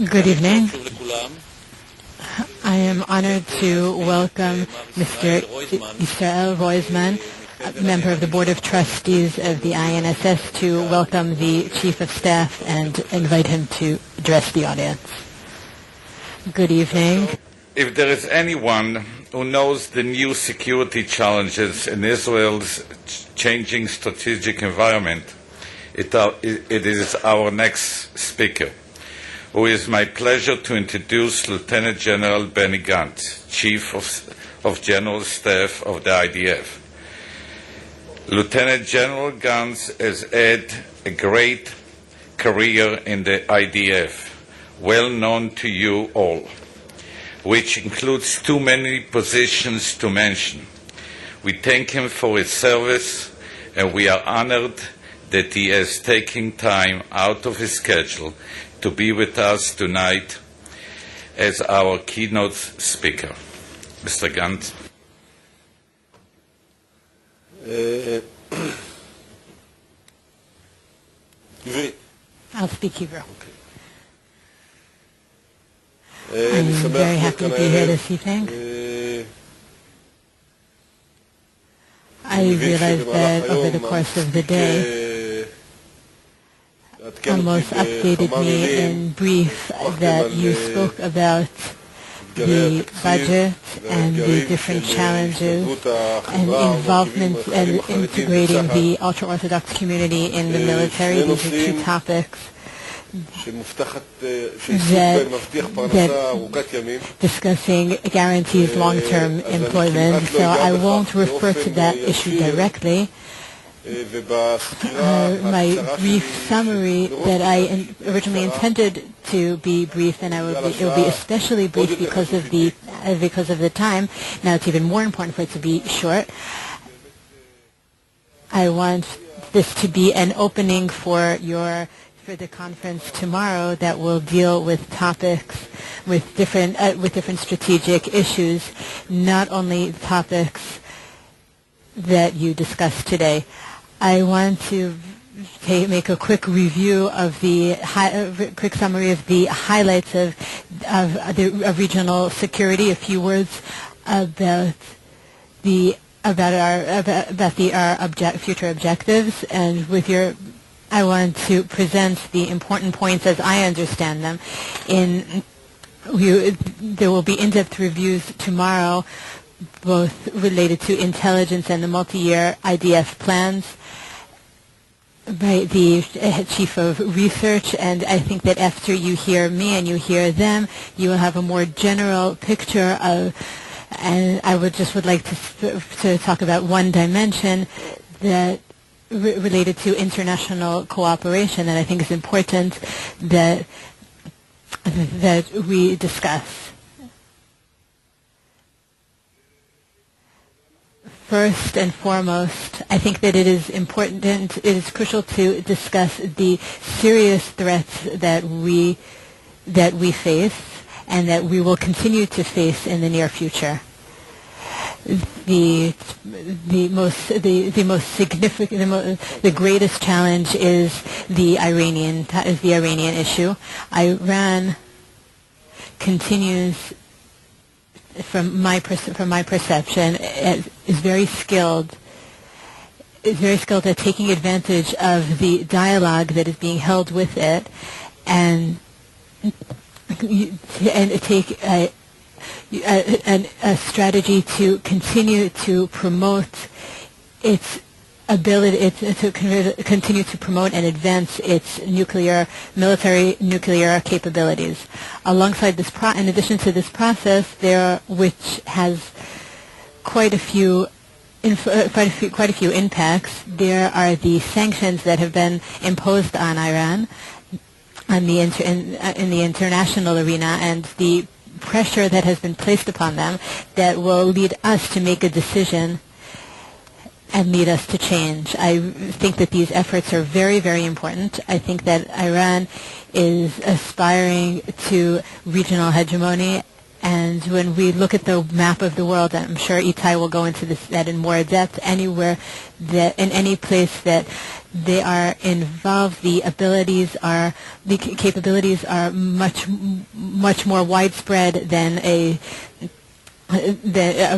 Good evening. I am honored to welcome Mr. Israel Roizman, a member of the Board of Trustees of the INSS, to welcome the Chief of Staff and invite him to address the audience. Good evening. If there is anyone who knows the new security challenges in Israel's changing strategic environment, it is our next speaker, who is my pleasure to introduce Lieutenant General Benny Gantz, Chief of General Staff of the IDF. Lieutenant General Gantz has had a great career in the IDF, well known to you all, which includes too many positions to mention. We thank him for his service, and we are honored that he has taken time out of his schedule to be with us tonight as our keynote speaker. Mr. Gantz. I'll speak Hebrew. I'm very happy to be here this evening. I realized that over the course of the day, almost updated me in brief that you spoke about the budget and the different challenges and involvement and integrating the ultra-Orthodox community in the military. These are two topics that discussing guarantees long-term employment. So I won't refer to that issue directly. My brief summary that I originally intended to be brief, and it will be especially brief because of the time. Now it's even more important for it to be short. I want this to be an opening for the conference tomorrow that will deal with topics with different strategic issues, not only topics that you discussed today. I want to make a quick review of quick summary of the highlights of regional security. A few words about our future objectives, and I want to present the important points as I understand them. There will be in-depth reviews tomorrow, both related to intelligence and the multi-year IDF plans by the Chief of Research, and I think that after you hear me and you hear them, you will have a more general picture of, and I would like to talk about one dimension that related to international cooperation that I think is important that we discuss. First and foremost, I think that it is crucial to discuss the serious threats that we face and that we will continue to face in the near future. The greatest challenge is the Iranian issue. Iran continues, from my perception, is very skilled at taking advantage of the dialogue that is being held with it, and take a strategy to continue to promote its ability to continue to promote and advance its military nuclear capabilities. Alongside this, in addition to this process, which has quite a few impacts, there are the sanctions that have been imposed on Iran in the international arena, and the pressure that has been placed upon them that will lead us to make a decision and lead us to change. I think that these efforts are very, very important. I think that Iran is aspiring to regional hegemony, and when we look at the map of the world, and I'm sure Itai will go into that in more depth, in any place that They are involved. The capabilities are much more widespread than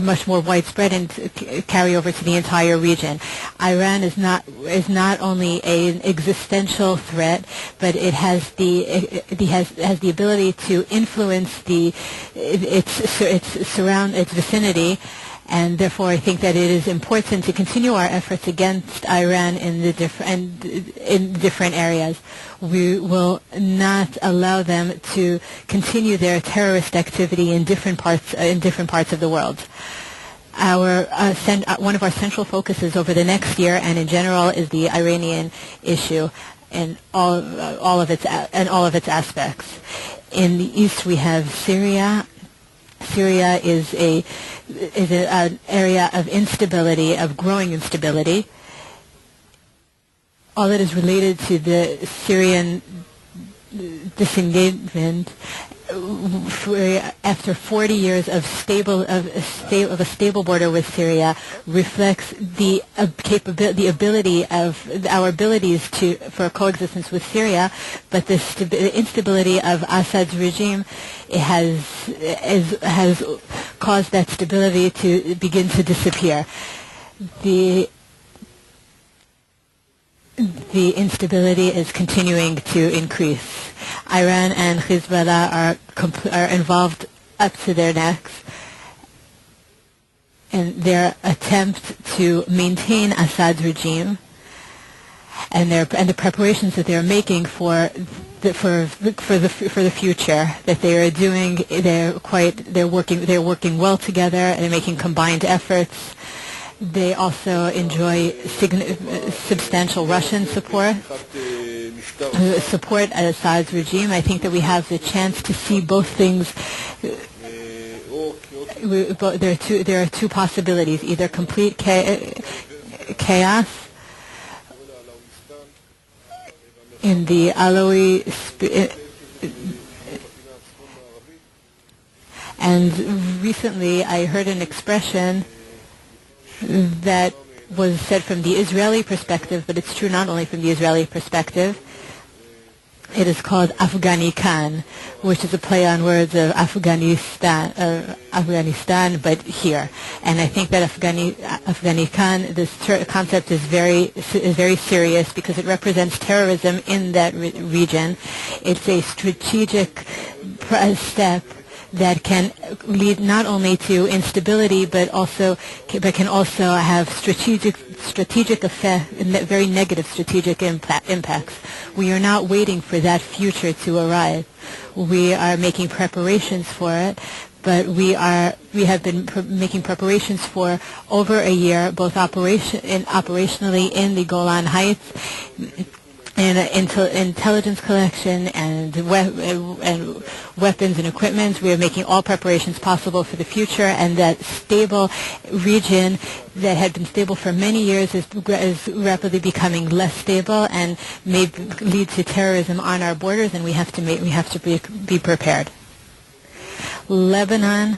much more widespread and carry over to the entire region. Iran is not only an existential threat, but it has the ability to influence its vicinity. And therefore, I think that it is important to continue our efforts against Iran in different areas. We will not allow them to continue their terrorist activity in different parts of the world. One of our central focuses over the next year and in general is the Iranian issue and all of its aspects. In the east, we have Syria. Syria is an area of instability, of growing instability. All that is related to the Syrian disengagement after 40 years of a stable border with Syria reflects the ability of our abilities for coexistence with Syria, but the instability of Assad's regime has caused that stability to begin to disappear. The instability is continuing to increase. Iran and Hezbollah are involved up to their necks in their attempt to maintain Assad's regime, and the preparations that they are making for the future that they are doing. They're working well together, and they're making combined efforts. They also enjoy substantial Russian support Assad's regime. I think that we have the chance to see both things. There are two possibilities: either complete chaos in the Alawi, and recently I heard an expression that was said from the Israeli perspective, but it's true not only from the Israeli perspective. It is called Afghanikan, which is a play on words of Afghanistan, but here. And I think that Afghanikan, this concept is very serious because it represents terrorism in that region. It's a strategic step that can lead not only to instability, but can also have strategic effect, very negative strategic impacts. We are not waiting for that future to arrive. We are making preparations for it, but we have been making preparations for over a year, both operationally in the Golan Heights, and intelligence collection and weapons and equipment. We are making all preparations possible for the future, and that stable region that had been stable for many years is rapidly becoming less stable and may lead to terrorism on our borders, and we have to be prepared. Lebanon,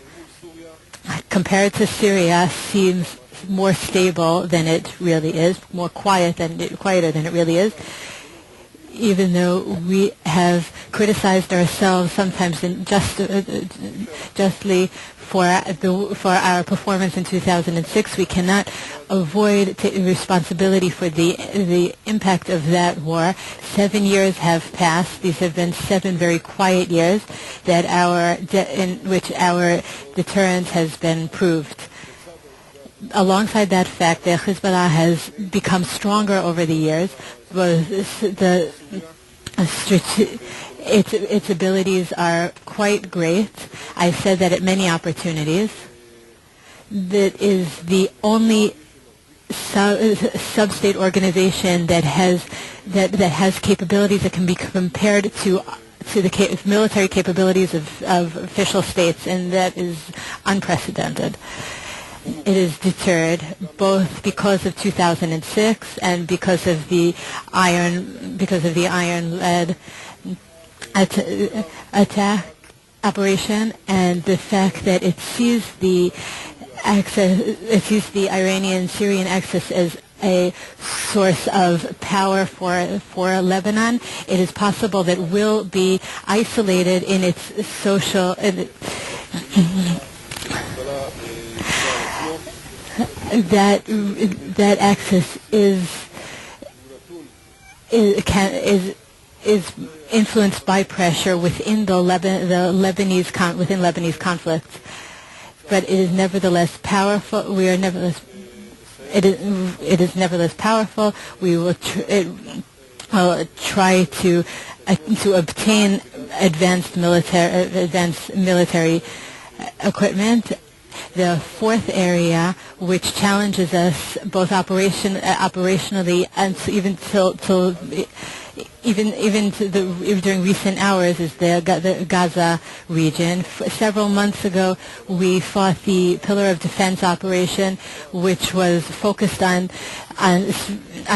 compared to Syria, seems more stable than it really is, more quieter than it really is. Even though we have criticized ourselves sometimes justly for our performance in 2006, we cannot avoid responsibility for the impact of that war. 7 years have passed. These have been 7 very quiet years in which our deterrence has been proved. Alongside that fact, the Hezbollah has become stronger over the years. Its abilities are quite great. I said that at many opportunities. That is the only sub-state organization that has capabilities that can be compared to the military capabilities of official states, and that is unprecedented. It is deterred both because of 2006 and because of the iron-led attack operation, and the fact that it sees the Iranian-Syrian axis as a source of power for Lebanon. It is possible that will be isolated in its social. That access is influenced by pressure within Lebanese conflict, but it is nevertheless powerful. It is nevertheless powerful. We will try to obtain advanced military equipment. The fourth area, which challenges us both operationally and even during recent hours, is the Gaza region. Several months ago, we fought the Pillar of Defense operation, which was focused on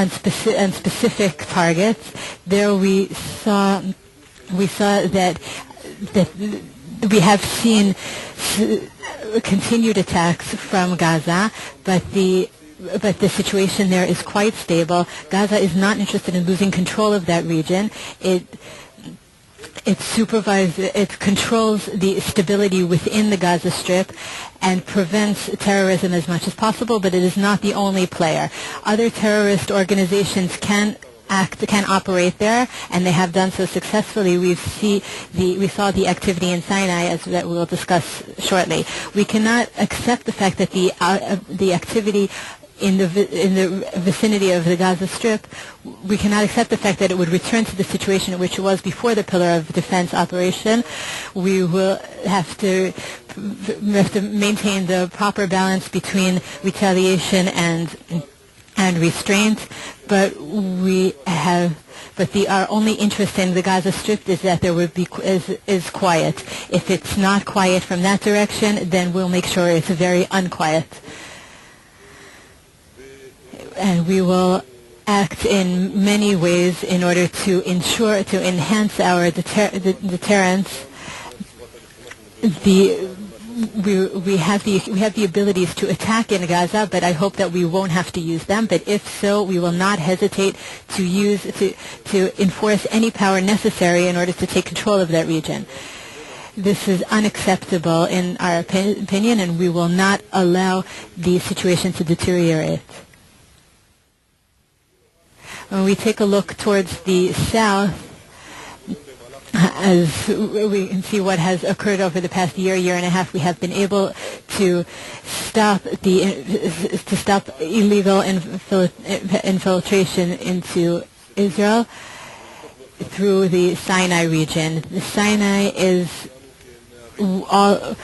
specific targets. There we saw that we have seen continued attacks from Gaza, but the situation there is quite stable. Gaza is not interested in losing control of that region. It controls the stability within the Gaza Strip and prevents terrorism as much as possible, but it is not the only player. Other terrorist organizations can operate there, and they have done so successfully. We saw the activity in Sinai, as that we will discuss shortly. We cannot accept the fact that the activity in the vicinity of the Gaza Strip, we cannot accept the fact that it would return to the situation in which it was before the Pillar of Defense operation. We will have to maintain the proper balance between retaliation and restraint, but our only interest in the Gaza Strip is that there would be is quiet. If it's not quiet from that direction, then we'll make sure it's very unquiet, and we will act in many ways in order to enhance our deterrence. We have the abilities to attack in Gaza, but I hope that we won't have to use them. But if so, we will not hesitate to enforce any power necessary in order to take control of that region. This is unacceptable in our opinion, and we will not allow the situation to deteriorate. When we take a look towards the south, as we can see what has occurred over the past year and a half, we have been able to stop illegal infiltration into Israel through the Sinai region. The Sinai is all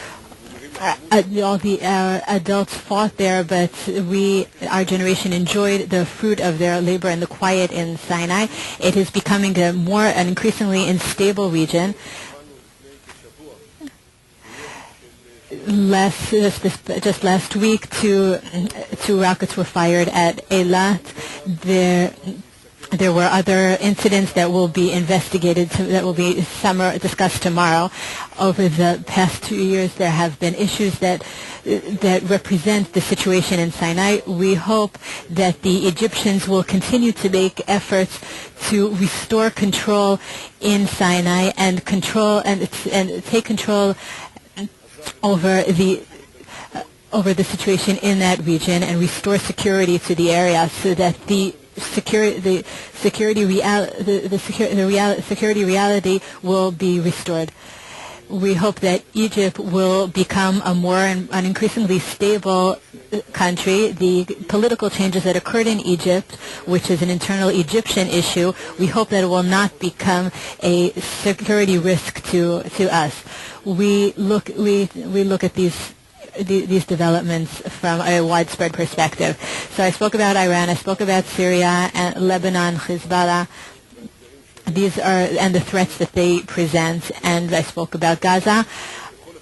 the adults fought there, but our generation enjoyed the fruit of their labor and the quiet in Sinai. It is becoming an increasingly unstable region. Just last week, two rockets were fired at Eilat. There were other incidents that will be investigated, that will be discussed tomorrow. Over the past 2 years, there have been issues that represent the situation in Sinai. We hope that the Egyptians will continue to make efforts to restore control in Sinai and take control over the situation in that region and restore security to the area, so that the security reality will be restored. We hope that Egypt will become an increasingly stable country. The political changes that occurred in Egypt, which is an internal Egyptian issue, we hope that it will not become a security risk to us. We look at these developments from a widespread perspective. So I spoke about Iran, I spoke about Syria, and Lebanon, Hezbollah, and the threats that they present, and I spoke about Gaza.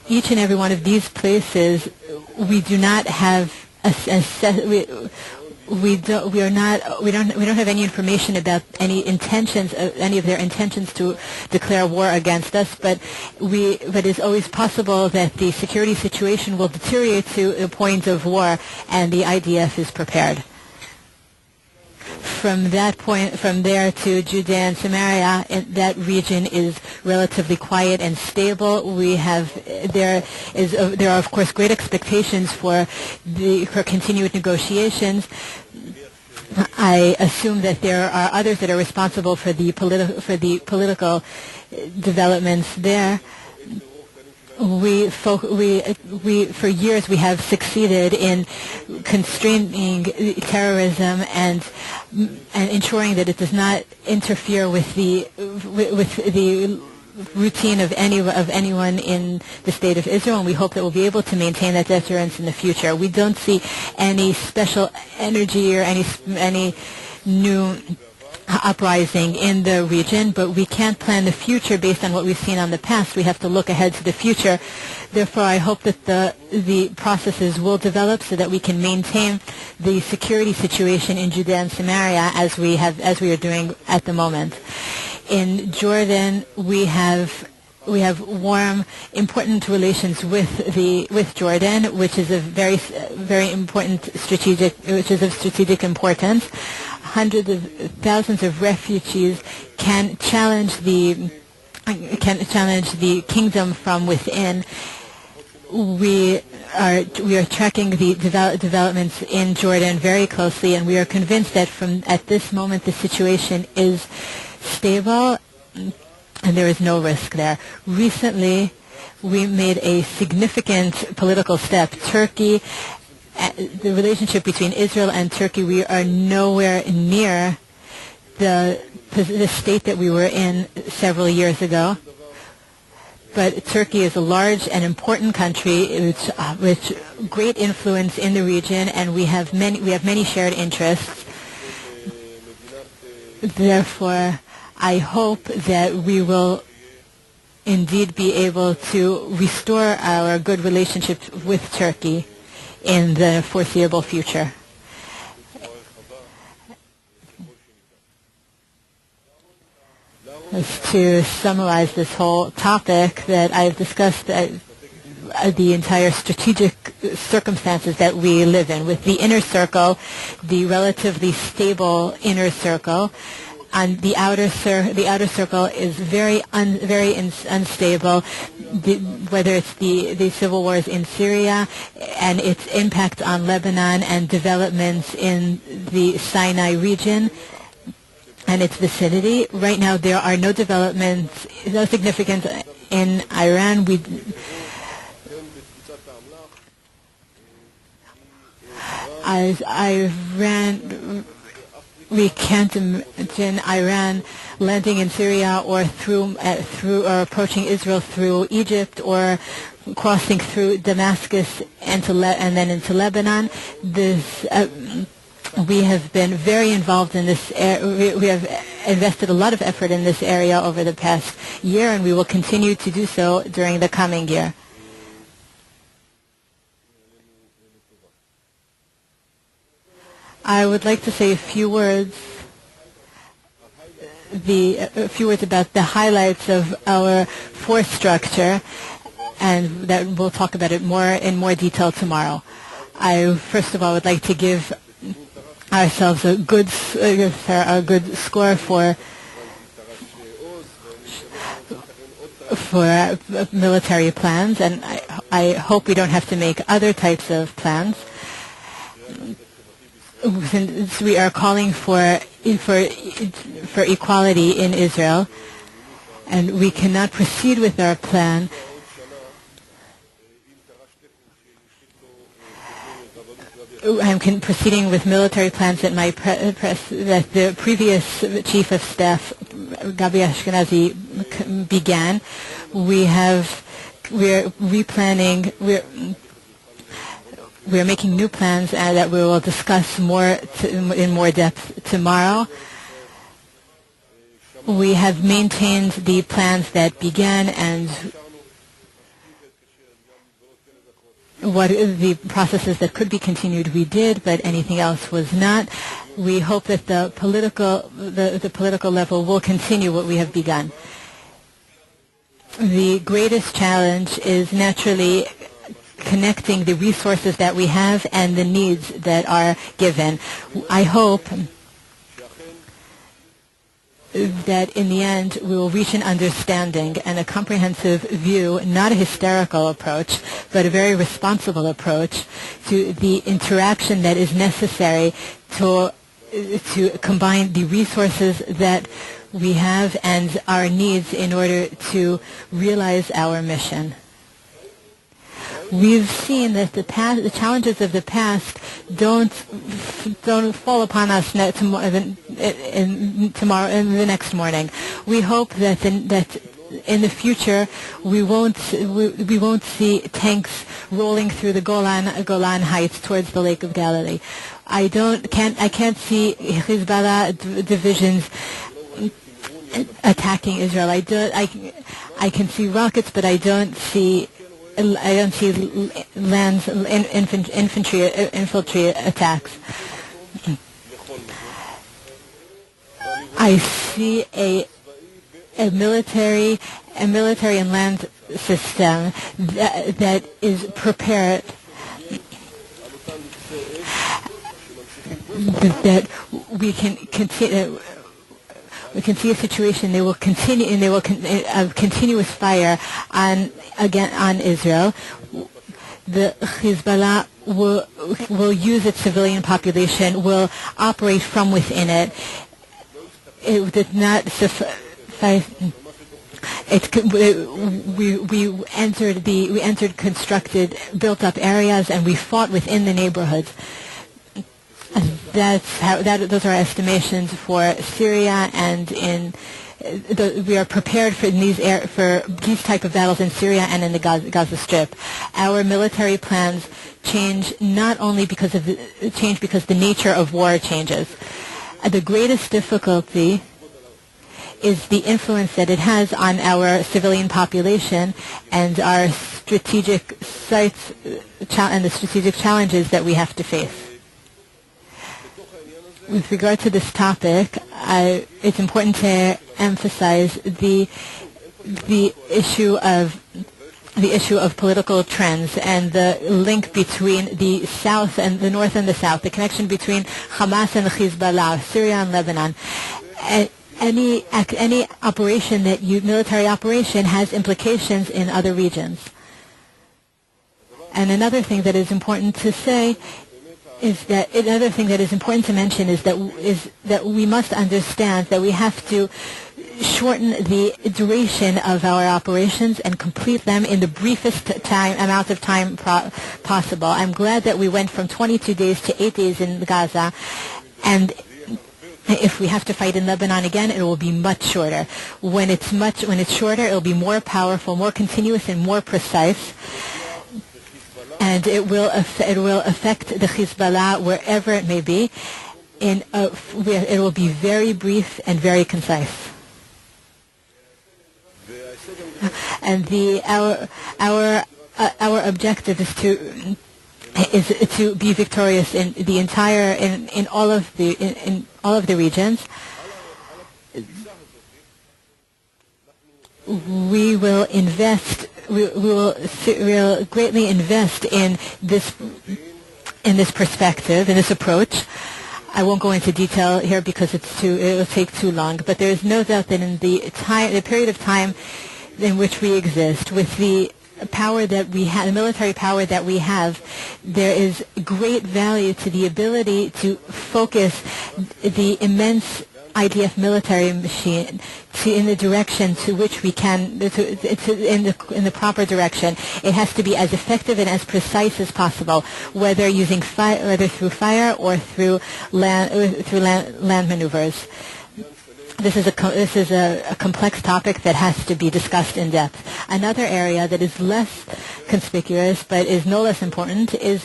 Each and every one of these places, we do not have we don't have any information about any of their intentions to declare war against us, but it's always possible that the security situation will deteriorate to a point of war, and the IDF is prepared. from that point, from there to Judea and Samaria, that region is relatively quiet and stable. There are of course great expectations for continued negotiations. I assume that there are others that are responsible for the political developments there. For years we have succeeded in constraining terrorism and ensuring that it does not interfere with the routine of anyone in the state of Israel, and we hope that we'll be able to maintain that deterrence in the future. We don't see any special energy or any new uprising in the region, but we can't plan the future based on what we've seen on the past. We have to look ahead to the future. Therefore, I hope that the processes will develop so that we can maintain the security situation in Judea and Samaria as we are doing at the moment. In Jordan, we have warm, important relations with Jordan, which is of strategic importance. Hundreds of thousands of refugees can challenge the kingdom from within. We are tracking the developments in Jordan very closely, and we are convinced that at this moment the situation is stable and there is no risk there. Recently, we made a significant political step. Turkey, the relationship between Israel and Turkey, we are nowhere near the state that we were in several years ago. But Turkey is a large and important country with great influence in the region, and we have many shared interests. Therefore, I hope that we will indeed be able to restore our good relationship with Turkey in the foreseeable future. To summarize this whole topic that I've discussed, the entire strategic circumstances that we live in, with the inner circle, the relatively stable inner circle, and the outer circle is very unstable, whether it's the civil wars in Syria and its impact on Lebanon and developments in the Sinai region and its vicinity. Right now there are no developments, no significance in Iran. We can't imagine Iran landing in Syria or through or approaching Israel through Egypt or crossing through Damascus and then into Lebanon. We have been very involved in this. We have invested a lot of effort in this area over the past year, and we will continue to do so during the coming year. I would like to say a few words about the highlights of our force structure, and that we'll talk about it in more detail tomorrow. I first of all would like to give ourselves a good score for military plans, and I hope we don't have to make other types of plans. Since we are calling for equality in Israel, and we cannot proceed with our plan I'm proceeding with military plans that that the previous Chief of Staff, Gabi Ashkenazi, began. We're replanning. We're making new plans that we will discuss in more depth tomorrow. We have maintained the plans that began, and what the processes that could be continued we did, but anything else was not. We hope that the political level will continue what we have begun. The greatest challenge is naturally connecting the resources that we have and the needs that are given. I hope that in the end we will reach an understanding and a comprehensive view, not a hysterical approach, but a very responsible approach to the interaction that is necessary to combine the resources that we have and our needs in order to realize our mission. We've seen that the challenges of the past don't fall upon us tomorrow in the next morning. We hope that in the future we won't see tanks rolling through the Golan Heights towards the Lake of Galilee. I can't see Hezbollah divisions attacking Israel. I can see rockets, but I don't see land infantry attacks. I see a military and land system that is prepared, that we can continue. We can see a situation. They will continue, and they will continuous fire on Israel. The Hezbollah will use its civilian population, will operate from within it. It did not suffice. We entered constructed, built-up areas, and we fought within the neighborhoods. Those are our estimations for Syria, and we are prepared for these type of battles in Syria and in the Gaza Strip. Our military plans change not only because the nature of war changes. The greatest difficulty is the influence that it has on our civilian population and our strategic sites and the strategic challenges that we have to face. With regard to this topic, it's important to emphasize the issue of political trends and the link between the South and the North and the South, the connection between Hamas and Hezbollah, Syria and Lebanon. Any operation military operation has implications in other regions. And another thing that is important to mention is that we must understand that we have to shorten the duration of our operations and complete them in the briefest amount of time possible. I'm glad that we went from 22 days to 8 days in Gaza, and if we have to fight in Lebanon again, it will be much shorter. When it's shorter, it will be more powerful, more continuous, and more precise. And it will affect the Hezbollah wherever it may be. It will be very brief and very concise. And our objective is to be victorious in the entire in all of the regions. We will invest. We will greatly invest in this perspective, in this approach. I won't go into detail here because it will take too long. But there is no doubt that in the period of time in which we exist, with the power that we have, the military power that we have, there is great value to the ability to focus the immense IDF military machine in the direction to which we can, in the proper direction. It has to be as effective and as precise as possible, whether through fire or through land maneuvers. This is a complex topic that has to be discussed in depth. Another area that is less conspicuous but is no less important is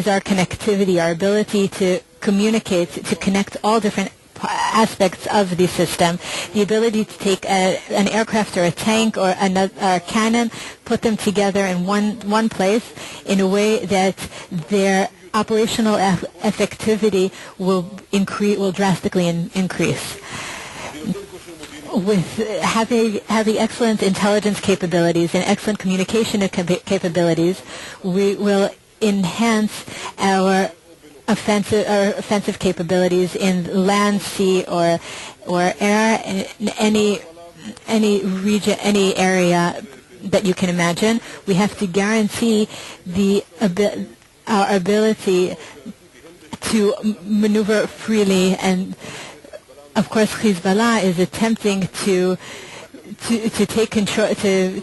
our connectivity, our ability to communicate, to connect all different aspects of the system. The ability to take an aircraft or a tank or a cannon, put them together in one place in a way that their operational effectivity will drastically increase. With having excellent intelligence capabilities and excellent communication capabilities, we will enhance our offensive capabilities in land, sea, or air, in any region, any area that you can imagine. We have to guarantee our ability to maneuver freely, and of course Hezbollah is attempting to take control, to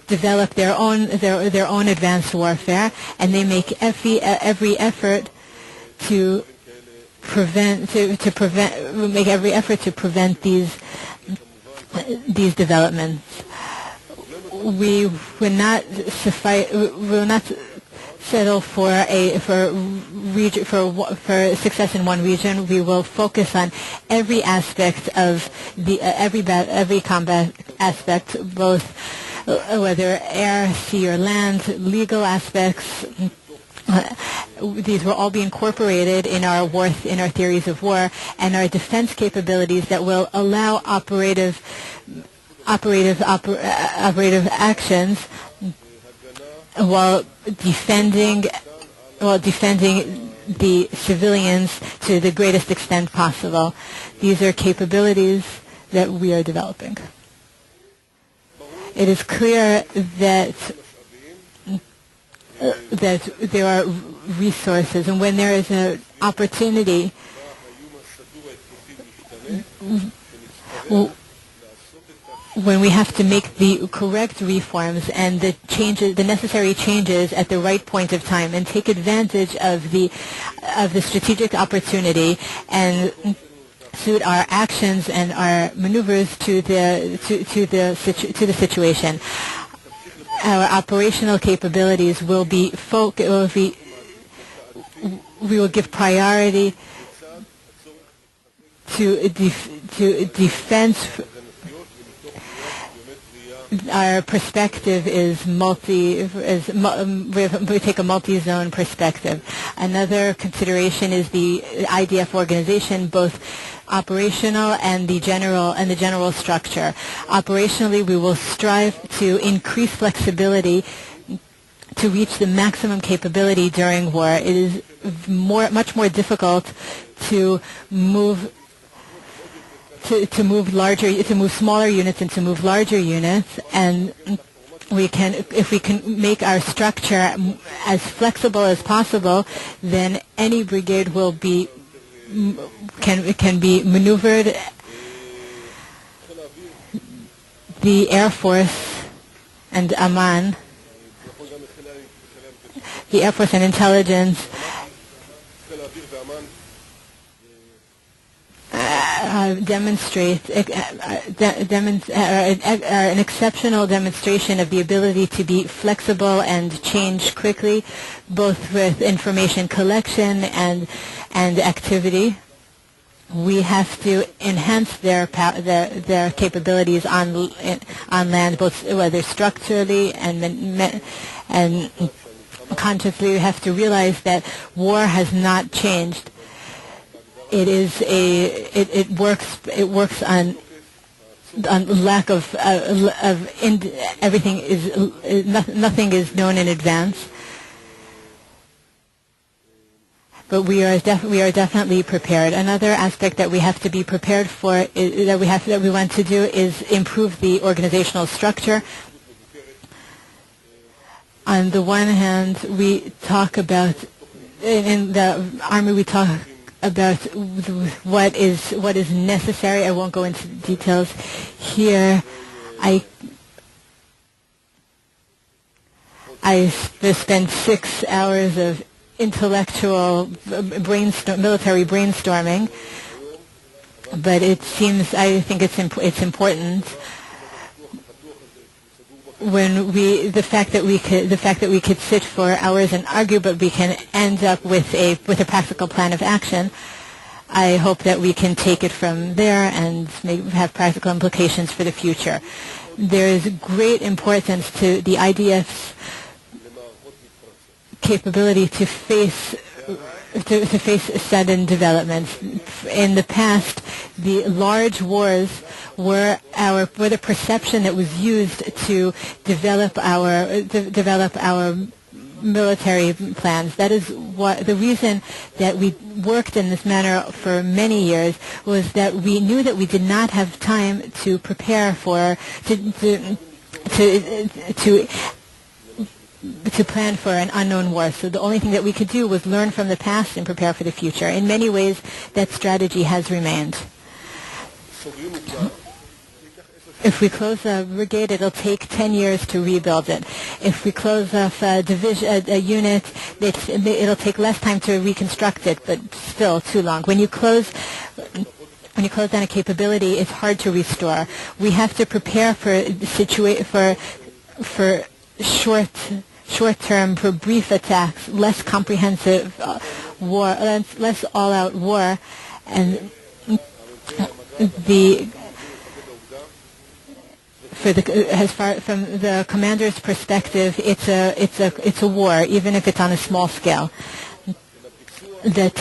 develop their own advanced warfare, and they make every effort to prevent these developments. We will not settle for success in one region. We will focus on every aspect of every combat aspect, both whether air, sea, or land, legal aspects. These will all be incorporated in our theories of war and our defense capabilities that will allow operative actions while defending the civilians to the greatest extent possible. These are capabilities that we are developing. It is clear that there are resources, and when there is an opportunity, when we have to make the correct reforms and the necessary changes at the right point of time, and take advantage of the strategic opportunity and suit our actions and our maneuvers to the situation. Our operational capabilities will be we will give priority to defense. Our perspective is we take a multi-zone perspective. Another consideration is the IDF organization, both operational and the general structure. Operationally, we will strive to increase flexibility to reach the maximum capability during war. It is much more difficult to move smaller units and to move larger units, and if we can make our structure as flexible as possible, then any brigade can be maneuvered. The Air Force and Amman, the Air Force and intelligence demonstrate an exceptional demonstration of the ability to be flexible and change quickly, both with information collection and activity. We have to enhance their capabilities on land, both whether structurally and consciously. We have to realize that war has not changed. It works on lack of everything nothing is known in advance. But we are definitely prepared. Another aspect that we have to be prepared for that we want to do is improve the organizational structure. On the one hand, we talk about in the army we talk about what is necessary. I won't go into details here. I spent 6 hours of intellectual military brainstorming, but I think it's important when the fact that we could sit for hours and argue, but we can end up with a practical plan of action. I hope that we can take it from there and have practical implications for the future. There is great importance to the IDF's capability to face sudden developments. In the past, the large wars were the perception that was used to develop our military plans. That is what the reason that we worked in this manner for many years was that we knew that we did not have time to prepare for to plan for an unknown war. So the only thing that we could do was learn from the past and prepare for the future. In many ways, that strategy has remained. If we close a brigade, it'll take 10 years to rebuild it. If we close off a division, a unit, it'll take less time to reconstruct it, but still too long. When you close down a capability, it's hard to restore. We have to prepare for short-term, for brief attacks, less comprehensive war, less all-out war, and from the commander's perspective, it's a war, even if it's on a small scale. The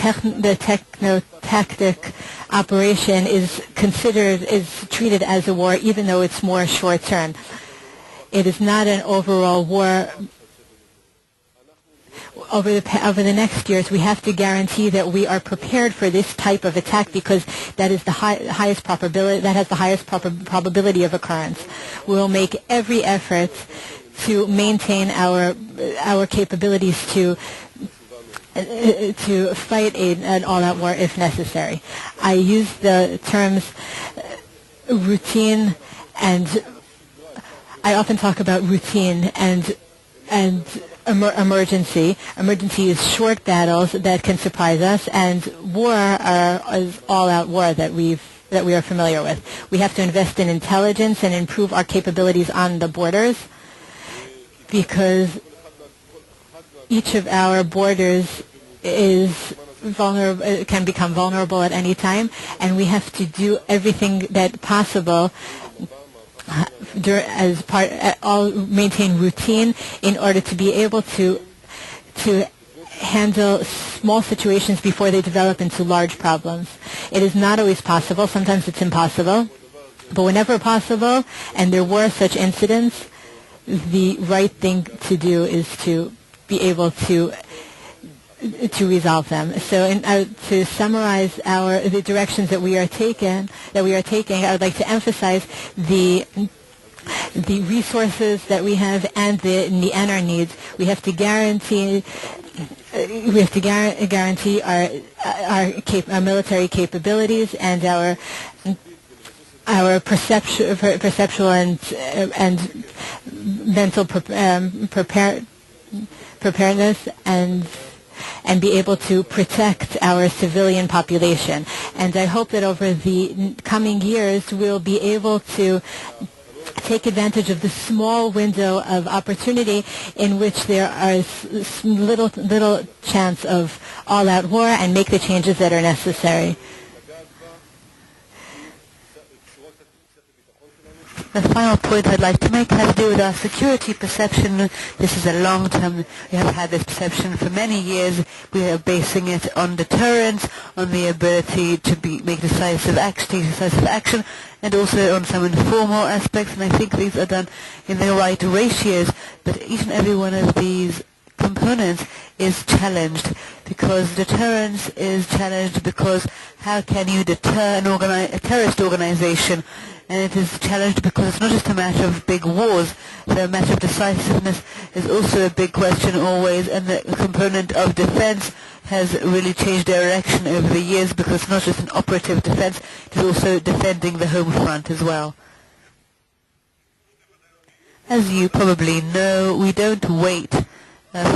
techno-tactic operation is treated as a war, even though it's more short-term. It is not an overall war. Over the next years, we have to guarantee that we are prepared for this type of attack because that is the highest probability. That has the highest probability of occurrence. We will make every effort to maintain our capabilities to fight an all-out war if necessary. I use the terms routine, and I often talk about routine and emergency. Emergency is short battles that can surprise us, and war is all-out war that we are familiar with. We have to invest in intelligence and improve our capabilities on the borders, because each of our borders is vulnerable, can become vulnerable at any time, and we have to do everything that possible maintain routine in order to be able to handle small situations before they develop into large problems. It is not always possible. Sometimes it's impossible. But whenever possible, and there were such incidents, the right thing to do is to be able to resolve them. So, to summarize the directions that we are taking, I would like to emphasize the resources that we have and our needs. We have to guarantee our military capabilities and our perceptual and mental preparedness and be able to protect our civilian population. And I hope that over the coming years we'll be able to take advantage of the small window of opportunity in which there is little chance of all-out war and make the changes that are necessary. The final point I'd like to make has to do with our security perception. This is a long-term, we have had this perception for many years. We are basing it on deterrence, on the ability to take decisive action, and also on some informal aspects, and I think these are done in the right ratios, but each and every one of these components is challenged, because deterrence is challenged because how can you deter a terrorist organization? And it is challenged because it's not just a matter of big wars. The matter of decisiveness is also a big question always, and the component of defense has really changed direction over the years, because it's not just an operative defense, it is also defending the home front as well. As you probably know, we don't wait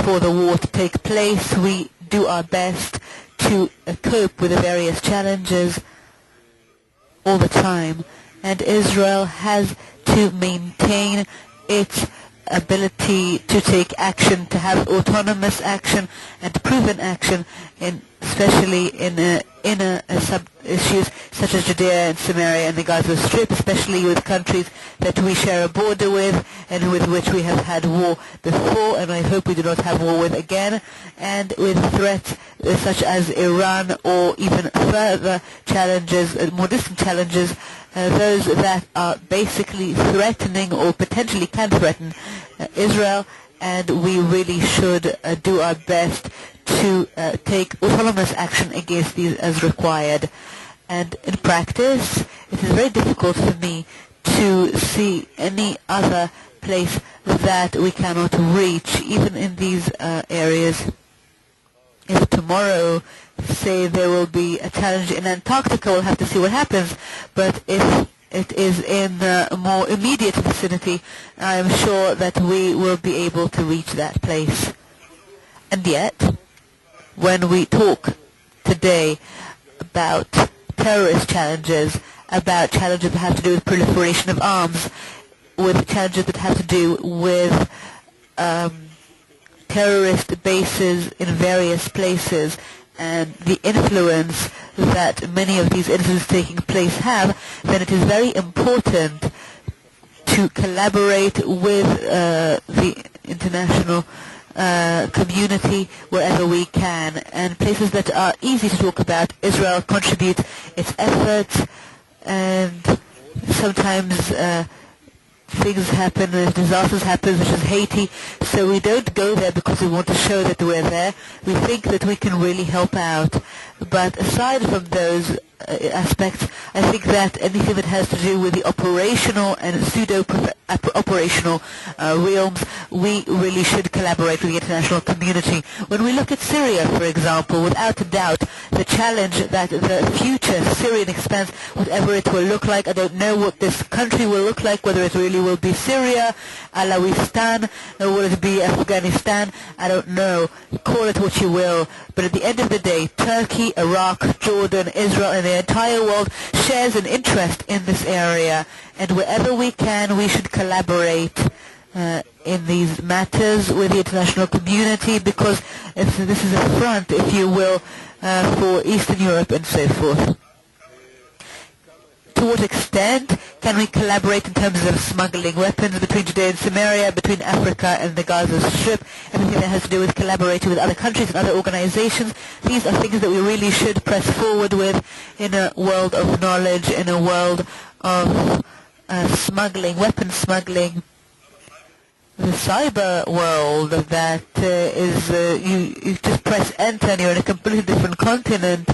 for the war to take place. We do our best to cope with the various challenges all the time. And Israel has to maintain its ability to take action, to have autonomous action and proven action, especially in inner sub-issues such as Judea and Samaria and the Gaza Strip, especially with countries that we share a border with and with which we have had war before, and I hope we do not have war with again, and with threats such as Iran or even further challenges, more distant challenges, those that are basically threatening or potentially can threaten Israel and we really should do our best to take autonomous action against these as required. And in practice, it is very difficult for me to see any other place that we cannot reach, even in these areas. If tomorrow, say, there will be a challenge in Antarctica, we'll have to see what happens. But if it is in a more immediate vicinity, I am sure that we will be able to reach that place. And yet, when we talk today about terrorist challenges, about challenges that have to do with proliferation of arms, with challenges that have to do with terrorist bases in various places, and the influence that many of these incidents taking place have, then it is very important to collaborate with the international community wherever we can. And places that are easy to talk about, Israel contributes its efforts, and sometimes things happen, disasters happen, such as Haiti, so we don't go there because we want to show that we're there. We think that we can really help out. But aside from those aspects, I think that anything that has to do with the operational and pseudo-operational realms, we really should collaborate with the international community. When we look at Syria, for example, without a doubt, the challenge that the future Syrian expanse, whatever it will look like, I don't know what this country will look like, whether it really will be Syria, Alawistan, or will it be Afghanistan, I don't know. Call it what you will. But at the end of the day, Turkey, Iraq, Jordan, Israel, and the entire world shares an interest in this area. And wherever we can, we should collaborate in these matters with the international community, because this is a front, if you will, for Eastern Europe and so forth. To what extent can we collaborate in terms of smuggling weapons between Judea and Samaria, between Africa and the Gaza Strip, everything that has to do with collaborating with other countries and other organizations? These are things that we really should press forward with in a world of knowledge, in a world of smuggling, weapon smuggling. The cyber world that is, you just press enter and you're in a completely different continent.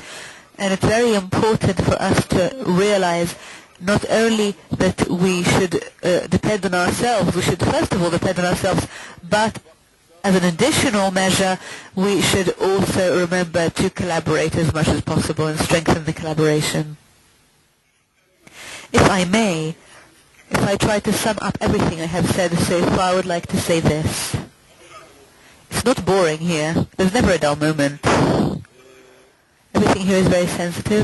And it's very important for us to realize not only that we should depend on ourselves, we should first of all depend on ourselves, but as an additional measure, we should also remember to collaborate as much as possible and strengthen the collaboration. If I may, if I try to sum up everything I have said so far, I would like to say this. It's not boring here. There's never a dull moment. Everything here is very sensitive.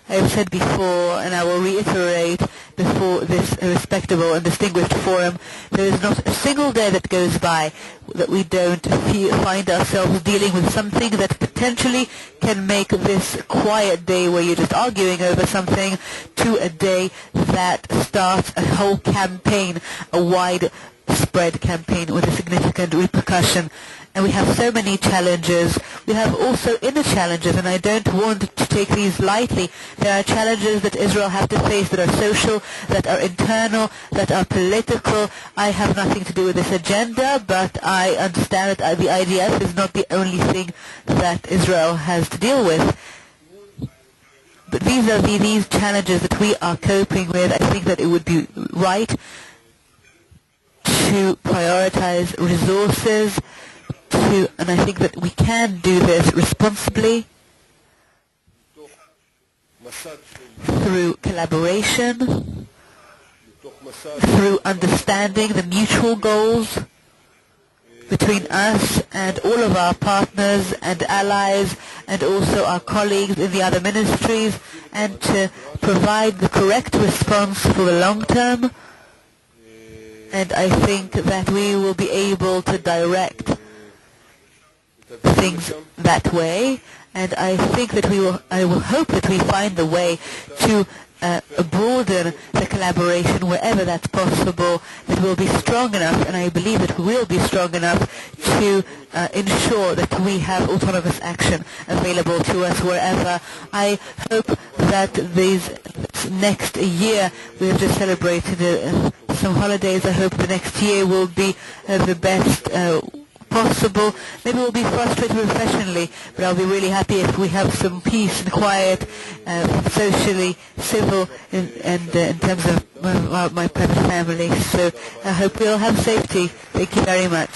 I have said before, and I will reiterate before this respectable and distinguished forum, there is not a single day that goes by that we don't find ourselves dealing with something that potentially can make this quiet day where you're just arguing over something to a day that starts a whole campaign, a widespread campaign with a significant repercussion. And we have so many challenges. We have also inner challenges, and I don't want to take these lightly. There are challenges that Israel have to face that are social, that are internal, that are political. I have nothing to do with this agenda, but I understand that the IDF is not the only thing that Israel has to deal with. But these are these challenges that we are coping with. I think that it would be right to prioritize resources, and I think that we can do this responsibly through collaboration, through understanding the mutual goals between us and all of our partners and allies and also our colleagues in the other ministries, and to provide the correct response for the long term. And I think that we will be able to direct things that way, and I think that I will hope that we find the way to broaden the collaboration wherever that's possible, that we'll be strong enough, and I believe that we will be strong enough to ensure that we have autonomous action available to us wherever. I hope that this next year, we have just celebrated some holidays. I hope the next year will be the best possible. Maybe we'll be frustrated professionally, but I'll be really happy if we have some peace and quiet, socially, civil, and in terms of my private family. So I hope we'll have safety. Thank you very much.